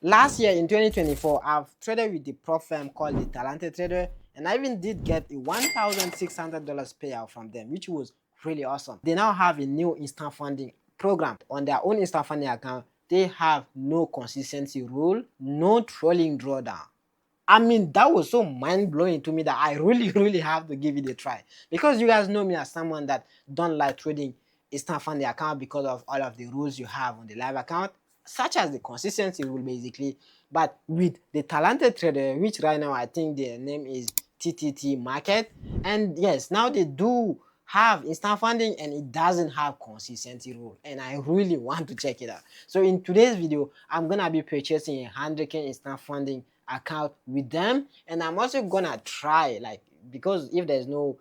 Last year in 2024, I've traded with the prop firm called the Talented Trader, and I even did get a $1,600 payout from them, which was really awesome. They now have a new instant funding program on their own instant funding account. They have no consistency rule, no trolling drawdown. I mean, that was so mind-blowing to me that I really, really have to give it a try. Because you guys know me as someone that don't like trading instant funding account because of all of the rules you have on the live account, such as the consistency rule basically. But with the Talented Trader, which right now I think their name is TTT Market, and yes, now they do have instant funding and it doesn't have consistency rule, and I really want to check it out. So in today's video, I'm gonna be purchasing a 100k instant funding account with them, and I'm also gonna try, like, because if there's no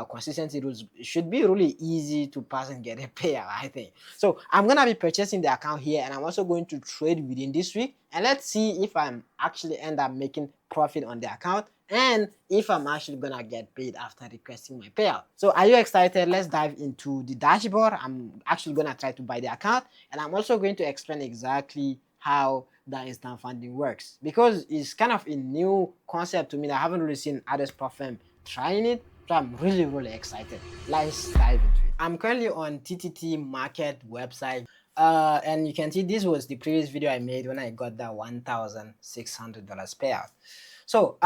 consistency rules, it should be really easy to pass and get a payout, I think. So I'm gonna be purchasing the account here, and I'm also going to trade within this week, and let's see if I'm actually end up making profit on the account and if I'm actually gonna get paid after requesting my payout. So are you excited? Let's dive into the dashboard. I'm actually gonna try to buy the account, and I'm also going to explain exactly how that instant funding works, because it's kind of a new concept to me that I haven't really seen others perform trying it. So I'm really, really excited. Let's dive into it. I'm currently on TTT Market website, and you can see this was the previous video I made when I got that $1,600 payout. So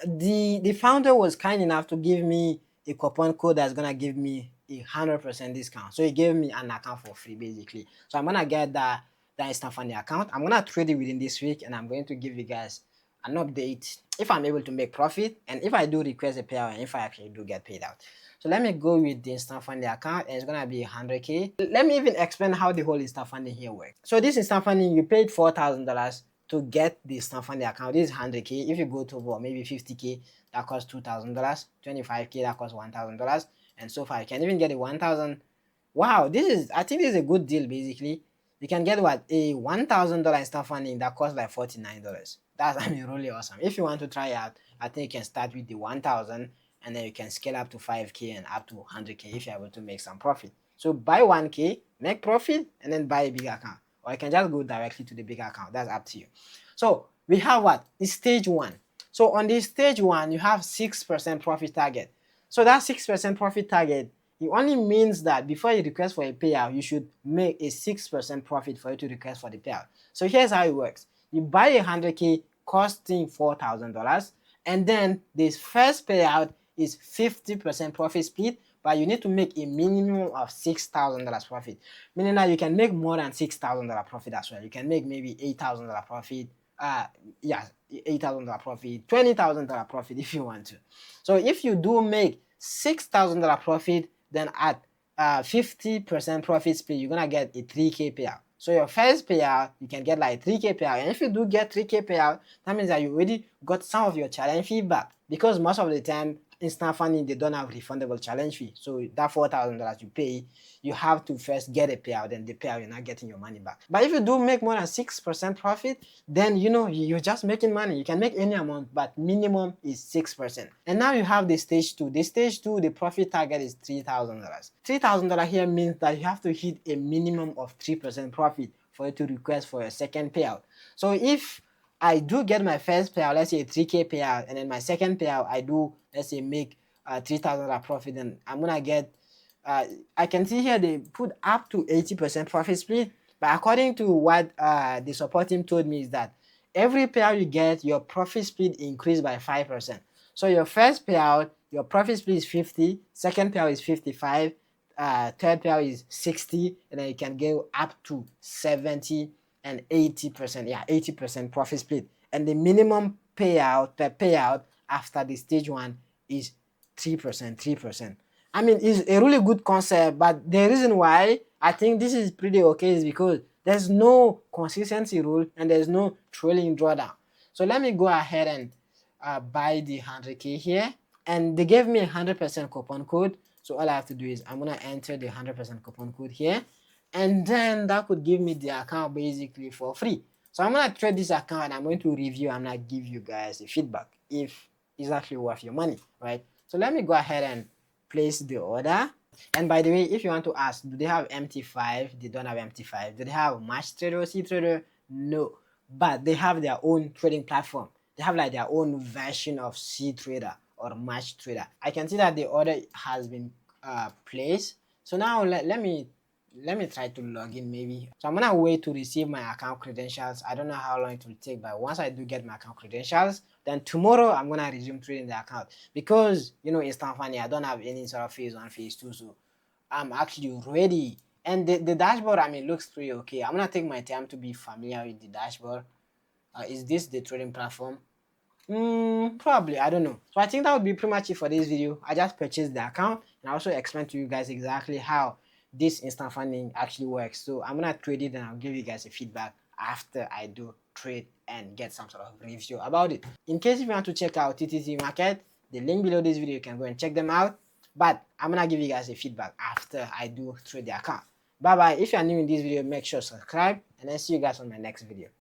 the founder was kind enough to give me a coupon code that's gonna give me 100% discount. So he gave me an account for free basically. So I'm gonna get that instant funding account. I'm gonna trade it within this week, and I'm going to give you guys an update if I'm able to make profit, and if I do request a payout, and if I actually do get paid out. So let me go with the instant funding account, and it's gonna be 100k. Let me even explain how the whole instant funding here works. So this instant funding, you paid $4,000 to get the instant funding account. This is 100k. If you go to maybe 50k, that costs $2,000. 25k, that costs $1,000, and so far you can even get a 1,000. Wow, I think this is a good deal basically. You can get what, a $1,000 instant funding that costs like $49. That's, I mean, really awesome. If you want to try out, I think you can start with the 1,000, and then you can scale up to 5k and up to 100k if you're able to make some profit. So buy 1k, make profit, and then buy a big account, or you can just go directly to the big account. That's up to you. So we have what is stage one. So on this stage one, you have 6% profit target. So that 6% profit target, it only means that before you request for a payout, you should make a 6% profit for you to request for the payout. So here's how it works. You buy a 100k costing $4,000, and then this first payout is 50% profit split, but you need to make a minimum of $6,000 profit, meaning that you can make more than $6,000 profit as well. You can make maybe $8,000 profit, yeah, $8,000 profit, $20,000 profit if you want to. So if you do make $6,000 profit, then at 50% profit split, you're gonna get a 3k payout. So your first payout, you can get like 3k payout, and if you do get 3k payout, that means that you already got some of your challenge fee back, because most of the time instant funding, they don't have refundable challenge fee. So that $4,000 you pay, you have to first get a payout, and the payout, you're not getting your money back. But if you do make more than 6% profit, then you know you're just making money. You can make any amount, but minimum is 6%. And now you have the stage two. The stage two, the profit target is $3,000. $3,000 here means that you have to hit a minimum of 3% profit for you to request for a second payout. So if I do get my first payout, let's say a 3k payout, and then my second payout, I do, let's say, make $3,000 profit, then I'm gonna get, I can see here they put up to 80% profit split, but according to what the support team told me is that every payout you get, your profit split increased by 5%. So your first payout, your profit split is 50, second payout is 55, third payout is 60, and then you can go up to 70 and 80%. Yeah, 80% profit split. And the minimum payout per payout after the stage one is 3%. 3%. I mean, it's a really good concept, but the reason why I think this is pretty okay is because there's no consistency rule and there's no trailing drawdown. So let me go ahead and buy the 100k here, and they gave me a 100% coupon code. So all I have to do is I'm gonna enter the 100% coupon code here, and then that could give me the account basically for free. So I'm gonna trade this account, and I'm going to review. I'm gonna give you guys a feedback if it's actually worth your money, right? So let me go ahead and place the order. And by the way, if you want to ask, do they have MT5? They don't have MT5. Do they have Match Trader or C Trader? No. but they have their own trading platform. They have like their own version of C Trader or Match Trader. I can see that the order has been placed. So now let me try to log in maybe. So I'm gonna wait to receive my account credentials. I don't know how long it will take, but once I do get my account credentials, then tomorrow I'm gonna resume trading the account, because instant funding, I don't have any sort of phase 1, phase 2, so I'm actually ready. And the dashboard, I mean, looks pretty okay. I'm gonna take my time to be familiar with the dashboard. Is this the trading platform? Probably, I don't know. So I think that would be pretty much it for this video. I just purchased the account, and I also explained to you guys exactly how this instant funding actually works. So I'm gonna trade it, and I'll give you guys a feedback after I do trade and get some sort of review about it. In case if you want to check out TTT Market, the link below this video, you can go and check them out. But I'm gonna give you guys a feedback after I do trade the account. Bye bye. If you are new in this video, make sure to subscribe, and I'll see you guys on my next video.